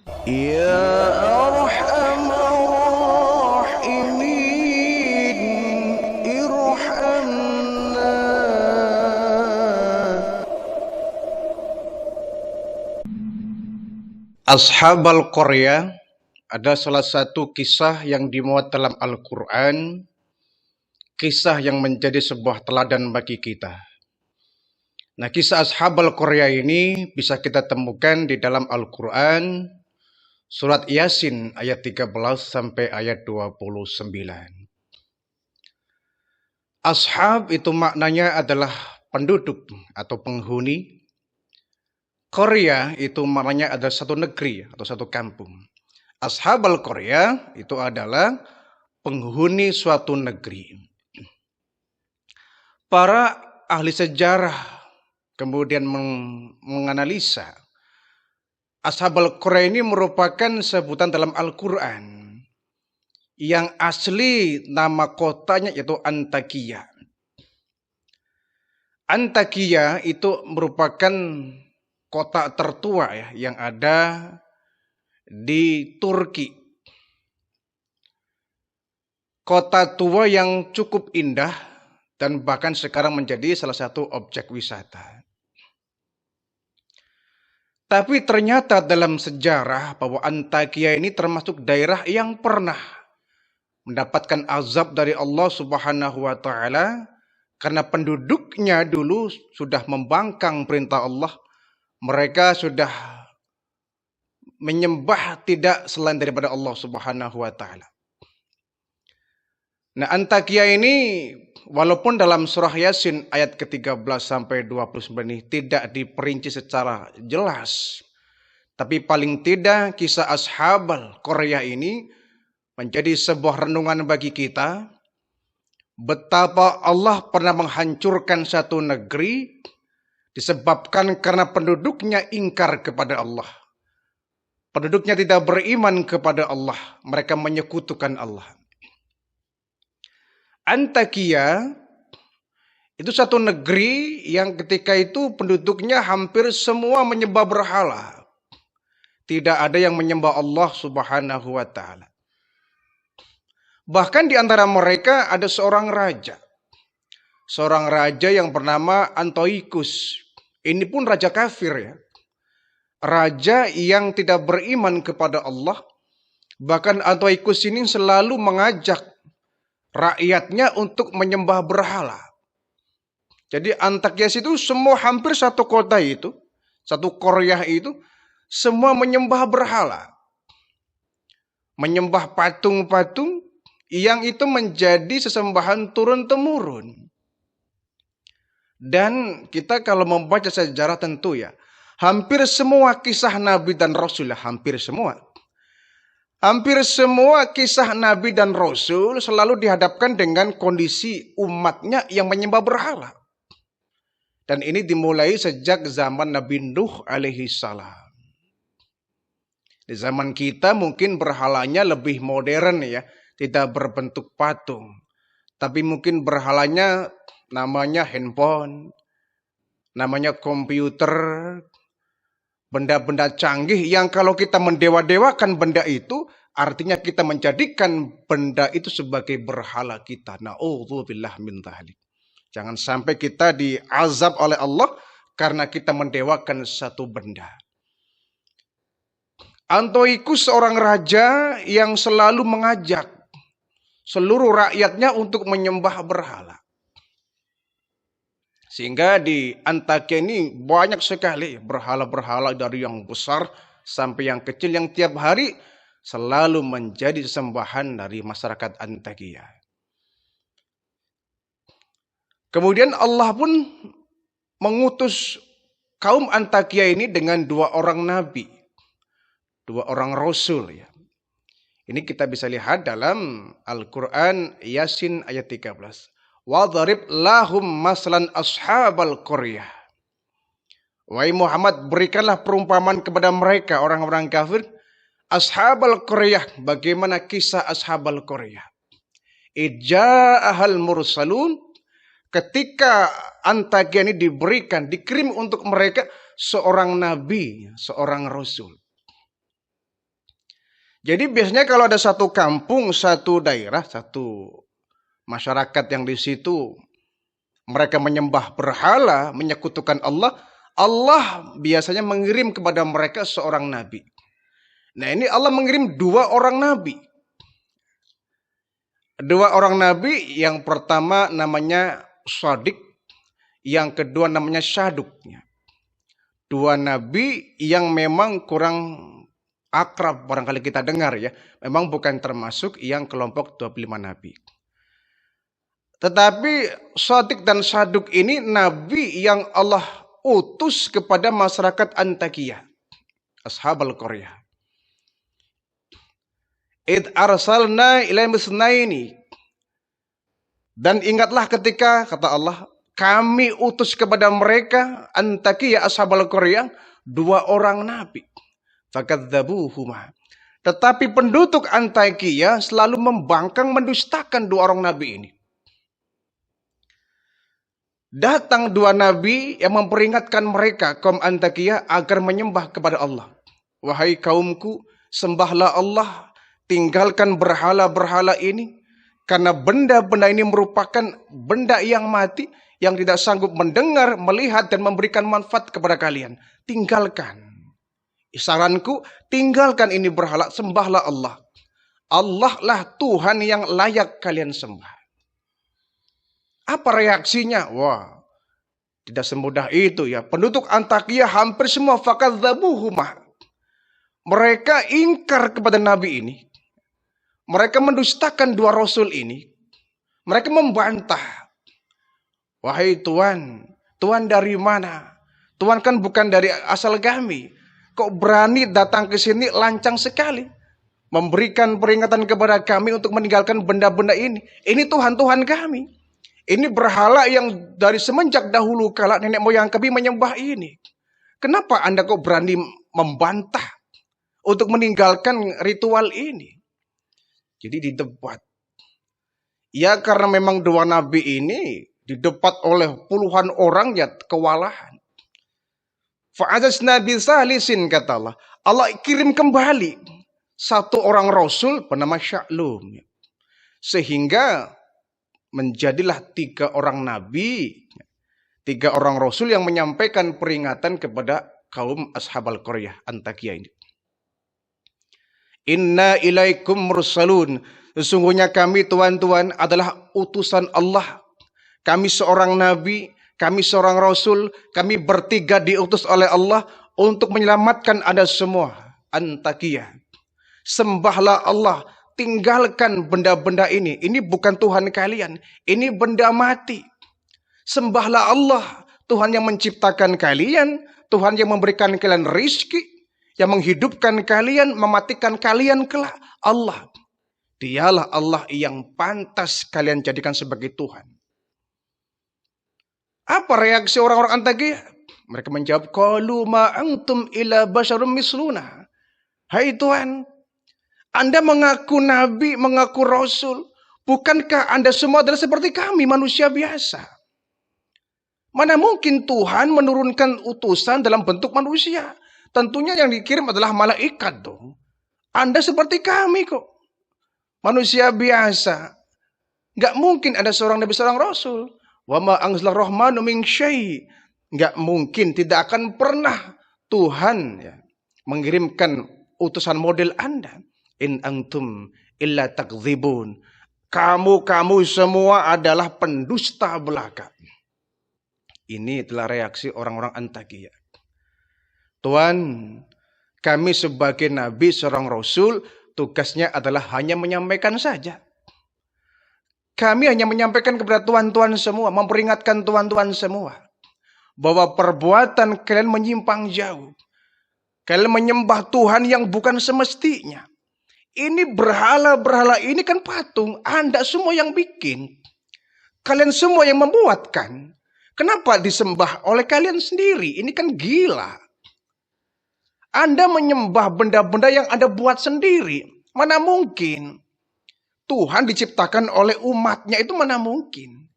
Ya Arhamar Rahimin, irhamna. Ashabal Qaryah ada salah satu kisah yang dimuat dalam Al-Quran, kisah yang menjadi sebuah teladan bagi kita. Nah, kisah Ashabal Qaryah ini bisa kita temukan di dalam Al-Quran, surat Yasin ayat 13 sampai ayat 29. Ashab itu maknanya adalah penduduk atau penghuni. Qaryah itu maknanya adalah satu negeri atau satu kampung. Ashabal Qaryah itu adalah penghuni suatu negeri. Para ahli sejarah kemudian menganalisa Ashabal Qaryah ini merupakan sebutan dalam Al-Quran. Yang asli nama kotanya yaitu Antakya. Antakya itu merupakan kota tertua ya yang ada di Turki. Kota tua yang cukup indah dan bahkan sekarang menjadi salah satu objek wisata. Tapi ternyata dalam sejarah bahwa Antakya ini termasuk daerah yang pernah mendapatkan azab dari Allah Subhanahu wa taala karena penduduknya dulu sudah membangkang perintah Allah. Mereka sudah menyembah tidak selain daripada Allah Subhanahu wa taala. Nah, Antakya ini walaupun dalam surah Yasin ayat ke-13 sampai 29 ini tidak diperinci secara jelas, tapi paling tidak kisah Ashabal Qaryah ini menjadi sebuah renungan bagi kita betapa Allah pernah menghancurkan satu negeri disebabkan karena penduduknya ingkar kepada Allah. Penduduknya tidak beriman kepada Allah, mereka menyekutukan Allah. Antakya itu satu negeri yang ketika itu penduduknya hampir semua menyembah berhala. Tidak ada yang menyembah Allah Subhanahu wa taala. Bahkan di antara mereka ada seorang raja. Seorang raja yang bernama Antiochus. Ini pun raja kafir ya. Raja yang tidak beriman kepada Allah. Bahkan Antiochus ini selalu mengajak rakyatnya untuk menyembah berhala. Jadi Antakya itu semua hampir satu kota itu, satu Qaryah itu, semua menyembah berhala. Menyembah patung-patung yang itu menjadi sesembahan turun-temurun. Dan kita kalau membaca sejarah tentu ya, hampir semua kisah Nabi dan Rasul, hampir semua kisah Nabi dan Rasul selalu dihadapkan dengan kondisi umatnya yang menyembah berhala. Dan ini dimulai sejak zaman Nabi Nuh alaihi salam. Di zaman kita mungkin berhalanya lebih modern ya, tidak berbentuk patung. Tapi mungkin berhalanya namanya handphone, namanya komputer, benda-benda canggih yang kalau kita mendewa-dewakan benda itu, artinya kita menjadikan benda itu sebagai berhala kita. Na'udzubillah min dzalik. Jangan sampai kita diazab oleh Allah karena kita mendewakan satu benda. Antiochus seorang raja yang selalu mengajak seluruh rakyatnya untuk menyembah berhala. Sehingga di Antakya ini banyak sekali berhala-berhala dari yang besar sampai yang kecil yang tiap hari selalu menjadi sembahan dari masyarakat Antakya. Kemudian Allah pun mengutus kaum Antakya ini dengan dua orang nabi, dua orang rasul ya. Ini kita bisa lihat dalam Al-Quran Yasin ayat 13. Wadharib lahum maslan ashabal qaryah. Wahai Muhammad, berikanlah perumpamaan kepada mereka orang-orang kafir ashabal qaryah, bagaimana kisah ashabal qaryah. Ija'ahal mursalun, ketika Antakya ini dikirim untuk mereka seorang nabi, seorang rasul. Jadi biasanya kalau ada satu kampung, satu daerah, satu masyarakat yang di situ mereka menyembah berhala, menyekutukan Allah, Allah biasanya mengirim kepada mereka seorang nabi. Nah, ini Allah mengirim dua orang nabi. Dua orang nabi, yang pertama namanya Shadiq, yang kedua namanya Syaduk. Dua nabi yang memang kurang akrab barangkali kita dengar ya. Memang bukan termasuk yang kelompok 25 nabi. Tetapi Shadiq dan Syaduk ini nabi yang Allah utus kepada masyarakat Antakiyah, Ashabul Qaryah. Id arsalna ilaihim isnaini. Dan ingatlah ketika, kata Allah, kami utus kepada mereka Antakiyah, Ashabul Qaryah, dua orang nabi. Fakadzabuhuma. Tetapi penduduk Antakiyah selalu membangkang, mendustakan dua orang nabi ini. Datang dua nabi yang memperingatkan mereka, kaum Antakiyah, agar menyembah kepada Allah. Wahai kaumku, sembahlah Allah, tinggalkan berhala-berhala ini, karena benda-benda ini merupakan benda yang mati, yang tidak sanggup mendengar, melihat, dan memberikan manfaat kepada kalian. Tinggalkan. Saranku, tinggalkan ini berhala, sembahlah Allah. Allah lah Tuhan yang layak kalian sembah. Apa reaksinya? Wah, tidak semudah itu ya. Penduduk Antakiyah hampir semua fakadzabuhuma. Mereka ingkar kepada nabi ini. Mereka mendustakan dua rasul ini. Mereka membantah. Wahai Tuhan, Tuhan dari mana? Tuhan kan bukan dari asal kami. Kok berani datang ke sini lancang sekali? Memberikan peringatan kepada kami untuk meninggalkan benda-benda ini. Ini Tuhan-Tuhan kami. Ini berhala yang dari semenjak dahulu kala nenek moyang kami menyembah ini. Kenapa Anda kok berani membantah untuk meninggalkan ritual ini? Jadi didebat. Ya karena memang dua nabi ini didebat oleh puluhan orang ya kewalahan. Fa'azazna bisalisin, kata Allah. Allah kirim kembali satu orang rasul bernama Sya'lum. Sehingga menjadilah tiga orang nabi, tiga orang rasul yang menyampaikan peringatan kepada kaum Ashabul Qaryah Antakiyah ini. Inna ilaikum mursalun. Sesungguhnya kami tuan-tuan adalah utusan Allah. Kami seorang nabi, kami seorang rasul, kami bertiga diutus oleh Allah untuk menyelamatkan Anda semua. Antakiyah. Sembahlah Allah. Tinggalkan benda-benda ini. Ini bukan Tuhan kalian. Ini benda mati. Sembahlah Allah. Tuhan yang menciptakan kalian. Tuhan yang memberikan kalian rizki. Yang menghidupkan kalian. Mematikan kalian kelak. Allah. Dialah Allah yang pantas kalian jadikan sebagai Tuhan. Apa reaksi orang-orang Antakiyah? Mereka menjawab. Qalu ma antum ila basyarum misluna. Hai Tuhan. Anda mengaku nabi, mengaku rasul. Bukankah Anda semua adalah seperti kami, manusia biasa? Mana mungkin Tuhan menurunkan utusan dalam bentuk manusia? Tentunya yang dikirim adalah malaikat dong. Anda seperti kami kok. Manusia biasa. Gak mungkin ada seorang nabi, seorang rasul. Wa ma anzala rahmanu min syai'. Gak mungkin, tidak akan pernah Tuhan ya, mengirimkan utusan model Anda. In antum illa takdzibun. Kamu semua adalah pendusta belaka. Ini adalah reaksi orang-orang Antakiyah. Tuhan, kami sebagai nabi, seorang rasul, tugasnya adalah hanya menyampaikan saja. Kami hanya menyampaikan kepada tuan-tuan semua, memperingatkan tuan-tuan semua, bahwa perbuatan kalian menyimpang jauh. Kalian menyembah Tuhan yang bukan semestinya. Ini berhala-berhala ini kan patung. Anda semua yang bikin. Kalian semua yang membuatkan. Kenapa disembah oleh kalian sendiri? Ini kan gila. Anda menyembah benda-benda yang Anda buat sendiri. Mana mungkin. Tuhan diciptakan oleh umatnya, itu mana mungkin.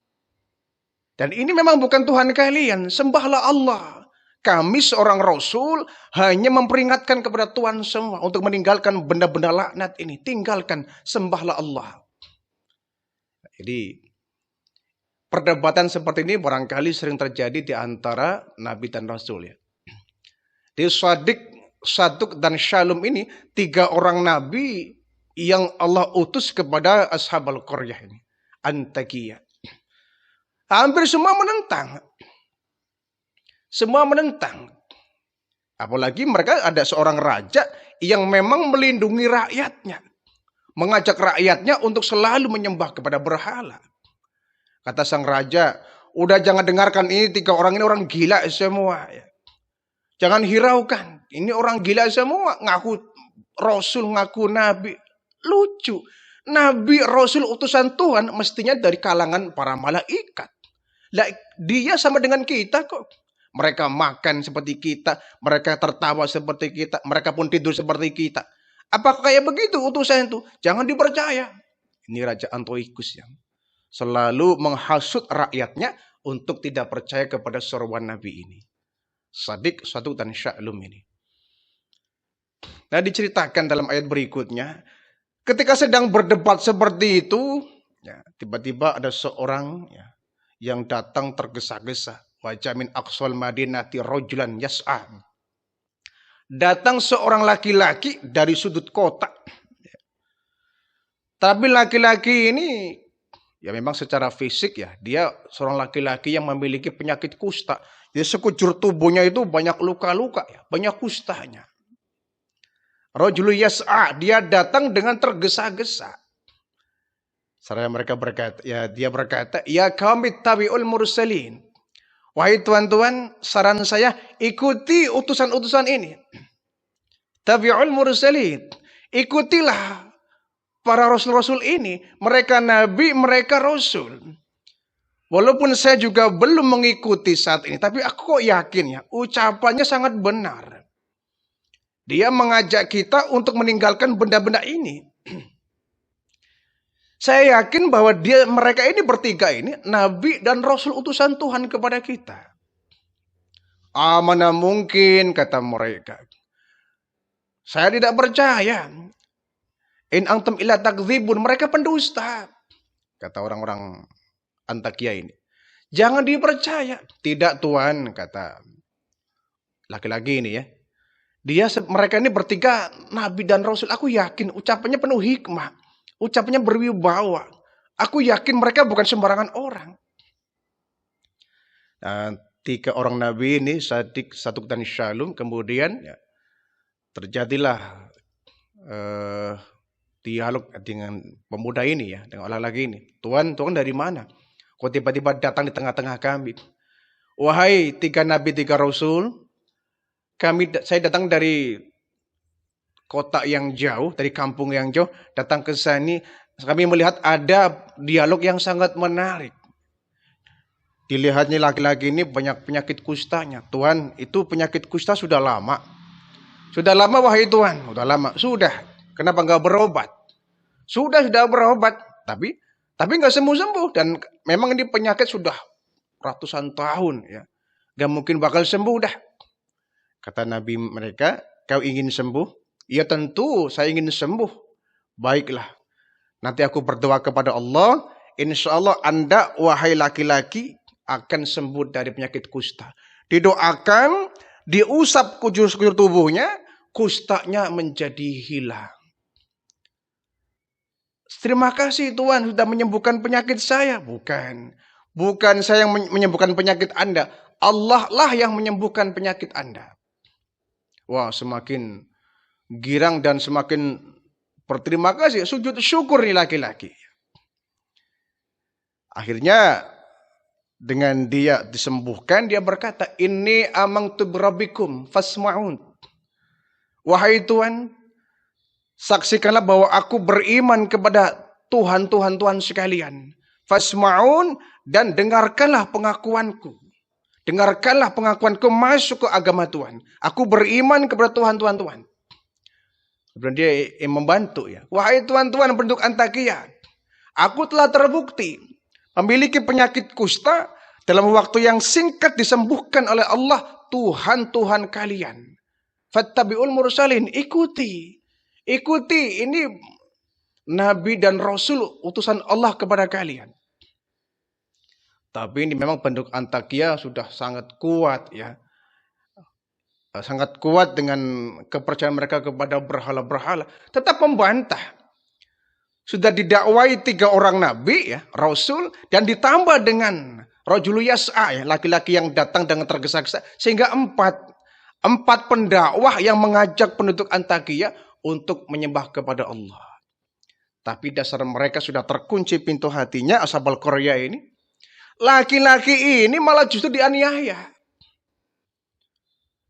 Dan ini memang bukan Tuhan kalian. Sembahlah Allah. Kami seorang Rasul hanya memperingatkan kepada Tuhan semua untuk meninggalkan benda-benda laknat ini. Tinggalkan, sembahlah Allah. Jadi perdebatan seperti ini barangkali sering terjadi di antara Nabi dan Rasul ya. Di Saduk dan Syalum ini 3 orang Nabi yang Allah utus kepada Ashabul Qaryah ini. Antakiyah. Hampir semua menentang. Semua menentang. Apalagi mereka ada seorang raja yang memang melindungi rakyatnya. Mengajak rakyatnya untuk selalu menyembah kepada berhala. Kata sang raja, udah jangan dengarkan ini 3 orang ini orang gila semua. Jangan hiraukan. Ini orang gila semua. Ngaku Rasul, ngaku Nabi. Lucu. Nabi, Rasul, utusan Tuhan mestinya dari kalangan para malaikat. Lah, dia sama dengan kita kok. Mereka makan seperti kita. Mereka tertawa seperti kita. Mereka pun tidur seperti kita. Apakah kayak begitu utusan itu? Jangan dipercaya. Ini Raja Antiochus yang selalu menghasut rakyatnya untuk tidak percaya kepada seruan Nabi ini. Saduk dan Syalum ini. Nah, diceritakan dalam ayat berikutnya, ketika sedang berdebat seperti itu, ya, tiba-tiba ada seorang ya, yang datang tergesa-gesa. Wajah min aqsal madinati rajulan yas'a. Datang seorang laki-laki dari sudut kota. Tapi laki-laki ini ya memang secara fisik ya, dia seorang laki-laki yang memiliki penyakit kusta. Jadi sekujur tubuhnya itu banyak luka-luka ya, banyak kustanya. Rajulu yas'a, dia datang dengan tergesa-gesa. Seraya mereka berkata, dia berkata, ya kami tabi'ul mursalin. Wahai tuan-tuan, saran saya ikuti utusan-utusan ini. Tabi'ul mursalin. Ikutilah para rasul-rasul ini. Mereka nabi, mereka rasul. Walaupun saya juga belum mengikuti saat ini, tapi aku kok yakin ya, ucapannya sangat benar. Dia mengajak kita untuk meninggalkan benda-benda ini. Saya yakin bahwa mereka ini bertiga ini nabi dan rasul utusan Tuhan kepada kita. Mana mungkin, kata mereka. Saya tidak percaya. In antum illa takdzibun, mereka pendusta. Kata orang-orang Antakya ini. Jangan dipercaya. Tidak Tuhan, kata laki-laki ini ya. Mereka ini bertiga nabi dan rasul. Aku yakin ucapannya penuh hikmah. Ucapannya berwibawa. Aku yakin mereka bukan sembarangan orang. Nah, 3 orang nabi ini, Saduk dan Syalum, kemudian ya, terjadilah dialog dengan pemuda ini ya, dengan orang lagi ini. Tuhan dari mana? Kok tiba-tiba datang di tengah-tengah kami? Wahai 3 nabi, 3 rasul, saya datang dari kota yang jauh, dari kampung yang jauh, datang ke sini. Kami melihat ada dialog yang sangat menarik. Dilihatnya laki-laki ini banyak penyakit kustanya. Tuhan, itu penyakit kusta sudah lama. Sudah lama wahai Tuhan, sudah lama. Sudah, kenapa nggak berobat? Sudah berobat, tapi nggak sembuh-sembuh. Dan memang ini penyakit sudah ratusan tahun ya. Nggak mungkin bakal sembuh dah. Kata Nabi mereka, kau ingin sembuh? Ya tentu saya ingin sembuh. Baiklah. Nanti aku berdoa kepada Allah. Insya Allah Anda wahai laki-laki akan sembuh dari penyakit kusta. Didoakan, diusap sekujur tubuhnya, kustanya menjadi hilang. Terima kasih Tuhan sudah menyembuhkan penyakit saya. Bukan. Bukan saya yang menyembuhkan penyakit Anda. Allah lah yang menyembuhkan penyakit Anda. Wah, semakin girang dan semakin berterima kasih, sujud syukur nih laki-laki. Akhirnya dengan dia disembuhkan, dia berkata, inni amantu birabbikum fasma'un. Wahai Tuhan, saksikanlah bahwa aku beriman kepada Tuhan sekalian. Fasma'un, dan dengarkanlah pengakuanku. Dengarkanlah pengakuanku masuk ke agama Tuhan. Aku beriman kepada Tuhan. Kemudian dia membantu ya. Wahai Tuhan penduduk Antakya, aku telah terbukti memiliki penyakit kusta dalam waktu yang singkat disembuhkan oleh Allah Tuhan kalian. Fattabi'ul mursalin, ikuti. Ikuti, ini Nabi dan Rasul utusan Allah kepada kalian. Tapi ini memang penduduk Antakya sudah sangat kuat ya. Sangat kuat dengan kepercayaan mereka kepada berhala-berhala. Tetap membantah. Sudah didakwai 3 orang Nabi ya, Rasul. Dan ditambah dengan Rajulu Yas'a ya, laki-laki yang datang dengan tergesa-gesa. Sehingga 4 pendakwah yang mengajak penduduk Antakya untuk menyembah kepada Allah. Tapi dasar mereka sudah terkunci pintu hatinya, Ashabul Qaryah ini. Laki-laki ini malah justru dianiaya.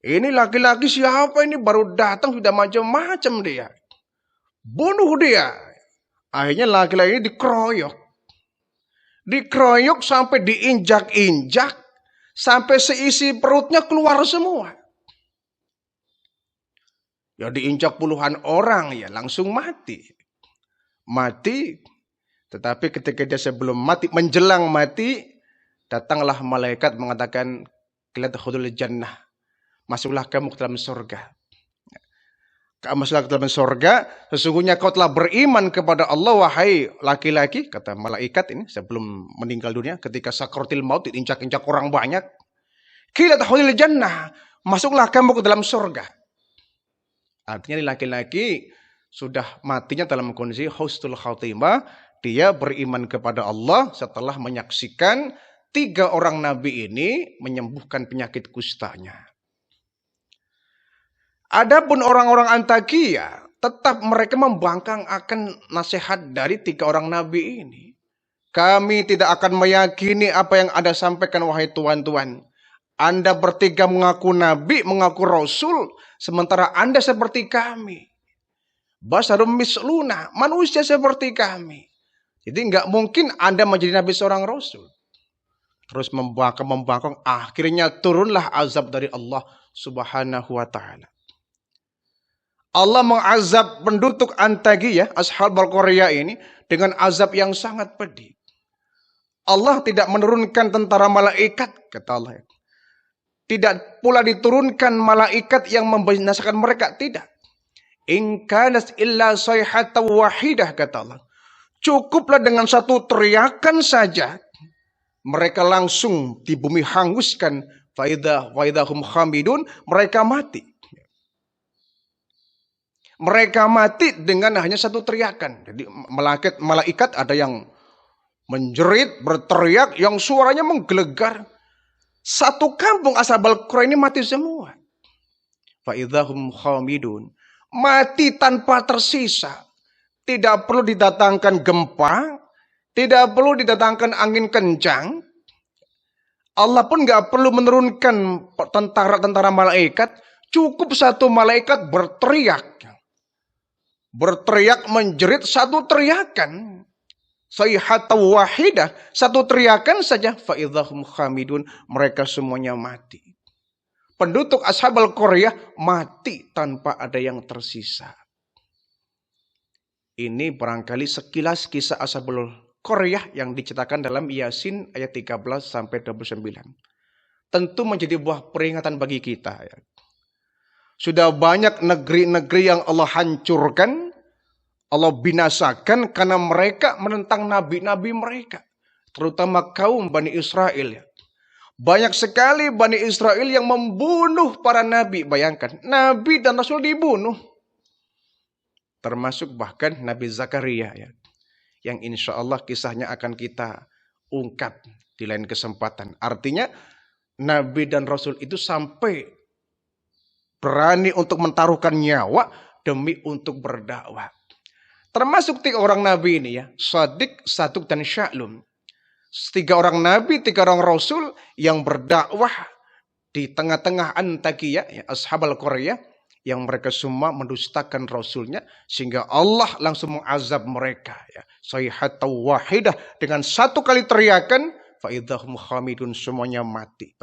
Ini laki-laki siapa ini? Baru datang sudah macam-macam dia. Bunuh dia. Akhirnya laki-laki ini dikeroyok. Dikeroyok sampai diinjak-injak. Sampai seisi perutnya keluar semua. Ya diinjak puluhan orang ya langsung mati. Mati. Tetapi ketika dia sebelum mati, menjelang mati, datanglah malaikat mengatakan, "Qiladkhulul jannah." Masuklah kamu ke dalam surga. Masuklah ke dalam surga. Sesungguhnya kau telah beriman kepada Allah, wahai laki-laki. Kata malaikat ini sebelum meninggal dunia. Ketika sakaratul maut diinjak-injak orang banyak. Qiladkhulul jannah. Masuklah kamu ke dalam surga. Artinya laki-laki sudah matinya dalam kondisi husnul khatimah. Dia beriman kepada Allah setelah menyaksikan 3 orang nabi ini menyembuhkan penyakit kustanya. Adapun orang-orang Antakya, tetap mereka membangkang akan nasihat dari 3 orang nabi ini. Kami tidak akan meyakini apa yang Anda sampaikan, wahai tuan-tuan. Anda bertiga mengaku nabi, mengaku rasul, sementara Anda seperti kami. Basarum misluna, manusia seperti kami. Jadi nggak mungkin Anda menjadi nabi seorang rasul. Terus membangkang, akhirnya turunlah azab dari Allah Subhanahu wa taala. Allah mengazab penduduk Antakya, Ashabul Qaryah ini dengan azab yang sangat pedih. Allah tidak menurunkan tentara malaikat, kata Allah. Tidak pula diturunkan malaikat yang membinasakan mereka, tidak. In kanat illa sayhatan wahidah, kata Allah. Cukuplah dengan satu teriakan saja, mereka langsung di bumi hanguskan. Faidahum khamidun, mereka mati. Mereka mati dengan hanya satu teriakan. Jadi malaikat ada yang menjerit, berteriak, yang suaranya menggelegar. Satu kampung Ashabul Qaryah ini mati semua. Faidahum khamidun, mati tanpa tersisa. Tidak perlu didatangkan gempa, tidak perlu didatangkan angin kencang. Allah pun nggak perlu menurunkan tentara malaikat. Cukup satu malaikat berteriak. Berteriak menjerit satu teriakan. Sayhatan wahidah, satu teriakan saja. Faidahum khamidun, mereka semuanya mati. Penduduk Ashabul Qaryah mati tanpa ada yang tersisa. Ini barangkali sekilas kisah Ashabul Qaryah yang diceritakan dalam Yasin ayat 13 sampai 29. Tentu menjadi buah peringatan bagi kita. Ya. Sudah banyak negeri-negeri yang Allah hancurkan, Allah binasakan karena mereka menentang nabi-nabi mereka. Terutama kaum Bani Israel. Ya. Banyak sekali Bani Israel yang membunuh para nabi. Bayangkan, nabi dan rasul dibunuh. Termasuk bahkan Nabi Zakaria ya, yang insya Allah kisahnya akan kita ungkap di lain kesempatan. Artinya Nabi dan Rasul itu sampai berani untuk mentaruhkan nyawa demi untuk berdakwah. Termasuk 3 orang Nabi ini ya, Shadiq, Saduk, dan Sya'lum. 3 orang Nabi, 3 orang Rasul yang berdakwah di tengah-tengah Antakya, ya, Ashabul Qaryah, yang mereka semua mendustakan Rasulnya, sehingga Allah langsung mengazab mereka. Ya. Sayhatan wahidah, dengan satu kali teriakan, faidahum khamidun, semuanya mati.